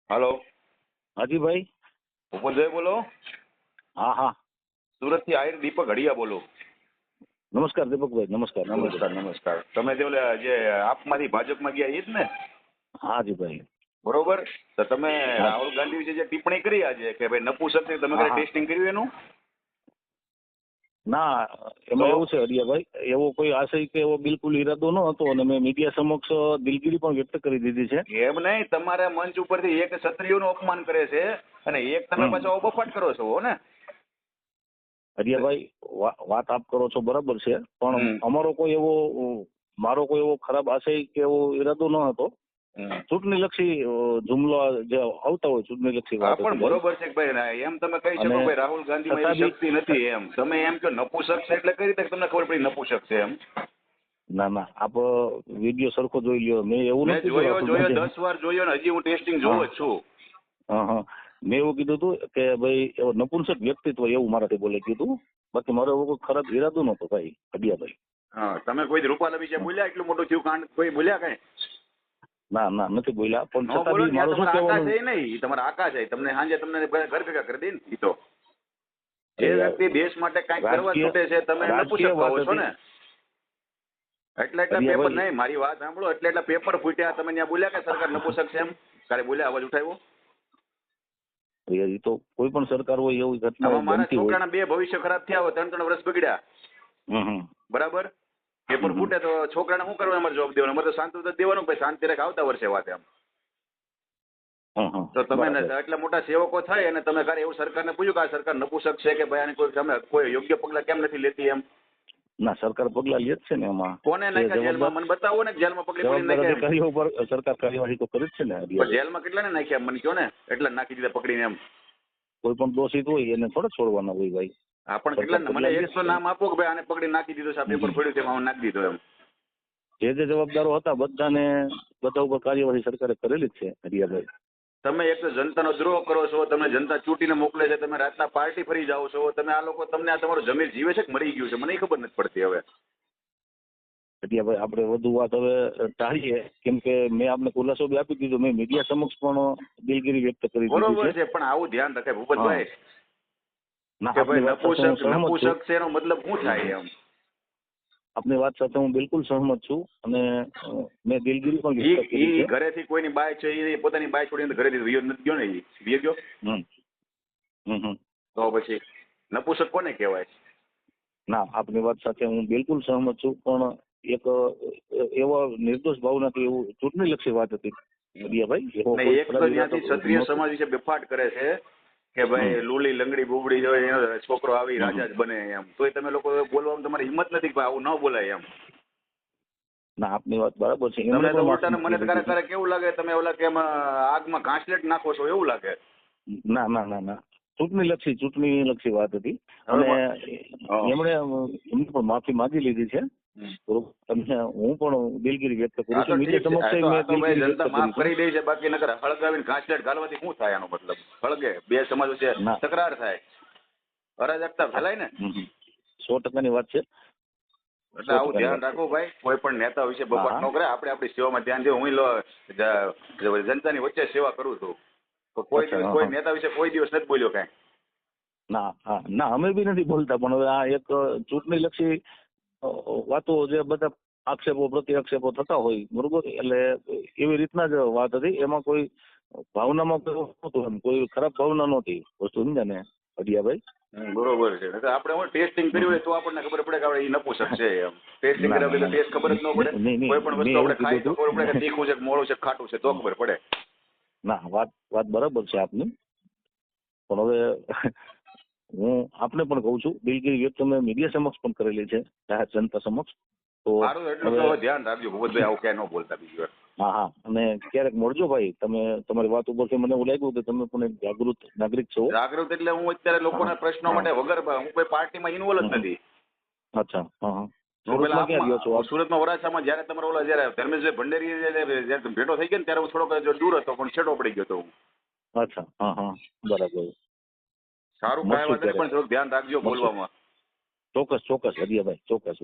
હાલો, હાજી ભાઈ. ભૂપતભાઈ બોલો. હા હા, સુરત થી આહિર દીપક હડિયા બોલો. નમસ્કાર દીપકભાઈ. નમસ્કાર. નમસ્કાર નમસ્કાર. તમે તે ઓલા જે આપમાંથી ભાજપમાં ગયા એ જ ને? હાજી ભાઈ. બરોબર. તો તમે હા રાહુલ ગાંધી વિશે જે ટિપ્પણી કરી આજે કે ભાઈ નપુસક છે, તમે હા કઈ હા. ટેસ્ટિંગ કર્યું એનું? ના, તો એમાં એવું છે હરિયાભાઈ, એવો કોઈ આશય કે એવો બિલકુલ ઈરાદો ન હતો અને મેં મીડિયા સમક્ષ દિલગીરી પણ વ્યક્ત કરી દીધી છે. એમ નહીં, તમારા મંચ ઉપરથી એક ક્ષત્રિયોનું અપમાન કરે છે અને એક તમે હમ. પાછો બફાટ કરો છો ને. હરિયાભાઈ, વાત આપ કરો છો બરાબર છે, પણ હમ. અમારો કોઈ એવો મારો કોઈ એવો ખરાબ આશય કે એવો ઈરાદો ન હતો. હમ. ચૂંટણીલક્ષી જુમલો જે આવતા હોય ચૂંટણીલક્ષી હા વાત પણ હતી ભાઈ. બરોબર છે કે ભાઈ એમ તમે કહી શકો અને ભાઈ રાહુલ ગાંધીમાં છતાં એવી બી શક્તિ નથી એમ. તમે એમ કહો નપુસક છે એટલે કઈ રીતે તમને ખબર પડી નપુસક છે એમ? ના ના, આપ વિડીયો સરખો જોઈ લ્યો. મેં એવું મેં નથી કીધું જોયો રાહુલ જોયો ગાંધી. 10 વાર જોયો ને હજી હું ટેસ્ટિંગ જોઉં જ છું. હા હા, મેં એવું કીધું હતું કે ભાઈ એવો નપુંસક વ્યક્તિત્વ એવું મારાથી બોલે કીધું. બાકી મારો એવો કોઈ ખરાબ ઈરાદો નહોતો ભાઈ હડિયાભાઈ. હા, તમે કોઈ રૂપાલા વિશે બોલ્યા એટલું મોટું થયું કાંડ કોઈ બોલ્યા કઈ? ના ના, નથી બોલ્યા, પણ ન છતાં બોલો બી ને, આ મારું શું તમારા આકા કહેવાનું. છે નહીં, ઈ તમારા આકા છે. તમને સાંજે તમને ઘર ભેગા કરી દે ને ઈ તો. જે અરે યાર, વ્યક્તિ દેશ માટે કાંઈક કરવા રાજકીય છૂટે છે તમે રાજકીય નપુસક વાત કહો છો હતી ને. એટલે પેપર હરિયાભાઈ. નહીં, મારી વાત સાંભળો. એટલે પેપર ફૂટ્યા. તમે ત્યાં બોલ્યા કે સરકાર નપુસક છે એમ? કાલે બોલ્યા, અવાજ ઉઠાવ્યો? યાર, એ તો કોઈ પણ સરકાર હોય એવી ઘટના આમાં મારા બનતી હોય. છોકરાના 2 ભવિષ્ય ખરાબ થયા હોય, 3 વર્ષ બગડ્યા. હમ. બરાબર. પેપર હમ. ફૂટે તો છોકરાને શું કરવાનું? અમારે જવાબ દેવાનો? અમારે તો શાંતિ તો દેવાનું ભાઈ, શાંતિ રાખ, આવતા વર્ષે વાત એમ. હમ. તો તમે બરાબર. એટલા મોટા સેવકો થાય અને તમે ઘરે એવું સરકારને પૂછ્યું કે આ સરકાર નપુસક છે કે ભાઈ આને કોઈ તમે કોઈ યોગ્ય પગલા કેમ નથી લેતી એમ? ના, સરકાર પગલા લે જ છે ને એમાં. કોને જે નાખ્યા જેલમાં? જવાબદાર મને બતાવો ને, જેલમાં પગલી પડી જવાબદાર નાખ્યા એમ. અધિકારીઓ પર સરકાર કાર્યવાહી તો કરે જ છે ને પણ હરિયાભાઈ. જેલમાં કેટલાને નાખ્યા મને કહો ને? એટલા નાખી દીધા પકડીને એમ. કોઈ પણ દોષિત હોય એને થોડા છોડવાના હોય ભાઈ. હા પણ સરકાર કેટલા? પગલા મને લે એક તો છે. નામ આપો કે ભાઈ આને પકડી નાખી દીધો છે, આ પેપર હમ. પડ્યું છે એમાં નાખી દીધો એમ. જે જવાબદારો હતા બધા ઉપર કાર્યવાહી સરકારે કરેલી જ છે હરિયાભાઈ. તમે એક તો જનતાનો દ્રોહ કરો છો, તમે જનતા ચૂંટીને મોકલે છે, તમે રાતના પાર્ટી ફરી જાઓ છો, તમે આ લોકો તમને આ તમારું જમીર જીવે છે કે મરી ગયું છે મને ઈ ખબર નથી પડતી હવે. હરિયાભાઈ, આપણે વધુ વાત હવે ટાળીએ, કેમ કે મેં આપને ખુલાસો બી આપી દીધો. મેં મીડિયા સમક્ષ પણ દિલગીરી વ્યક્ત કરી દીધી બરોબર છે. છે, પણ આવું ધ્યાન રખાય હા. ભૂપતભાઈ ના, કે આપની ભાઈ વાત સાથે હું નપુસક સહમત છું. નપુસક છે એનો મતલબ શું થાય એમ? આપની વાત સાથે હું બિલકુલ સહમત છું અને મેં દિલગીરી પણ ઈ વ્યક્ત કરી ઈ છે. ઘરેથી કોઈની બાય છે એ પોતાની બાય છોડીને ઘરેથી વિયો નથી ગયો ને, ઈ વિયો ગયો હમ. હમ. તો પછી નપુસક કોને કહેવાય? ના, આપની વાત સાથે હું બિલકુલ સહમત છું, પણ એક એવો નિર્દોષ ભાવનાથી એવું ચૂંટણીલક્ષી વાત હતી હરિયાભાઈ. એવો ને કોઈ એક ખરાબ તો ઈરાદો ત્યાંથી ક્ષત્રિય નહોતો. સમાજ વિશે બેફાટ કરે છે કે હમ. ભાઈ લુલી લંગડી બુબડી હોય એનો છોકરો આવી હમ. રાજા જ બને એમ. તોય તમે લોકો બોલવામાં તમારી હિંમત નથી કે ભાઈ આવું ન બોલાય એમ. ના, આપની વાત બરાબર છે. એમણે તમને તો પણ માફી ઉલટાને મને માંગી તો લીધી ક્યારેક કેવું લાગે તમે ઓલા કે આગમાં ઘાસલેટ નાખો છો એવું લાગે. હતી. ના ના ના ના, ચૂંટણીલક્ષી વાત હતી હવે અને હા. એમણે પણ માફી માંગી લીધી છે. બરોબર. તમને હું પણ દિલગીરી વ્યક્ત કરું હા તો છું. ઠીક મીડિયા છે. સમક્ષ આ મેં તો ભાઈ દિલગીરી વ્યક્ત જનતા કરી માફ છે. કરી દે છે, બાકી નકર હળગાવીને ઘાસલેટ ઘાલવાથી શું થાય? આનો મતલબ હળગે, બે સમાજ વચ્ચે ના. તકરાર થાય, અરાજકતા ફેલાય ને. 100% વાત છે. એટલે સો આવું ટકાની ધ્યાન વાત છે. રાખવું ભાઈ, કોઈ પણ નેતા વિશે હા બફાટ હા. ન કરે. આપણે આપણી સેવામાં ધ્યાન દે. હું જનતાની વચ્ચે સેવા કરું છું, તો કોઈ અચ્છા. દિવસ હા કોઈ હા. નેતા વિશે કોઈ દિવસ નથી બોલ્યો કાંઈ. ના હા ના, અમે બી નથી બોલતા, પણ હવે આ એક ચૂંટણીલક્ષી વાતો જે બધા આક્ષેપો પ્રતિ આક્ષેપો થતા હોય, બરોબર, એટલે એવી રીતના જ વાત હતી. એમાં કોઈ ભાવનામાં કોઈ નહોતું, એમ કોઈ ખરાબ ભાવના નહોતી વસ્તુ, સમજ્યા ને હડિયાભાઈ? બરોબર છે. નકર આપણે હું ટેસ્ટિંગ કર્યું હોય તો આપણને ખબર પડે કે આપણે ઈ નપુસક છે એમ. ટેસ્ટિંગ ના કર્યા ના વગર ના ટેસ્ટ ખબર જ ન પડે. નહીં કોઈ નહીં, પણ મેં વસ્તુ એવું આપણે ખાઈ કીધું તો ખબર પડે કે હતું. તીખું છે કે મોળું છે કે ખાટું છે તો ખબર પડે. ના, વાત બરાબર છે આપની, પણ હવે હું આપને પણ કહું છું, દિલગીરી વ્યક્ત મેં મીડિયા સમક્ષ પણ કરેલી છે, જાહેર જનતા સમક્ષ. તો મારું એટલું હવે તો ધ્યાન રાખજો ભૂપતભાઈ, આવું ક્યાંય ન બોલતા બીજી વાર. હા હા, અને ક્યારેક મળજો ભાઈ. તમારી વાત ઉપરથી મને એવું લાગ્યું કે તમે પણ એક જાગૃત નાગરિક છો. જાગૃત એટલે હું અત્યારે હા લોકોના પ્રશ્નો હા. માટે વગર હું કોઈ પાર્ટીમાં ઇન્વોલ્વ જ હમ. નથી. અચ્છા. હા હા. હું પેલા સુરતમાં ક્યાં રહ્યો છો હું આપ? સુરતમાં વરાછામાં જયારે તમારો ઓલા જયારે ધર્મેશભાઈ ભંડેરી જયારે ભેટો થઈ ગયો ને ત્યારે હું થોડોક દૂર હતો, પણ છેટો પડી ગયો હતો હું. અચ્છા. હા હા, બરાબર. સારું કાંઈ મળશું વાંધો નહીં, ત્યારે. પણ થોડુંક ધ્યાન રાખજો મળશું. બોલવામાં. ચોક્કસ હરિયાભાઈ, ચોક્કસ.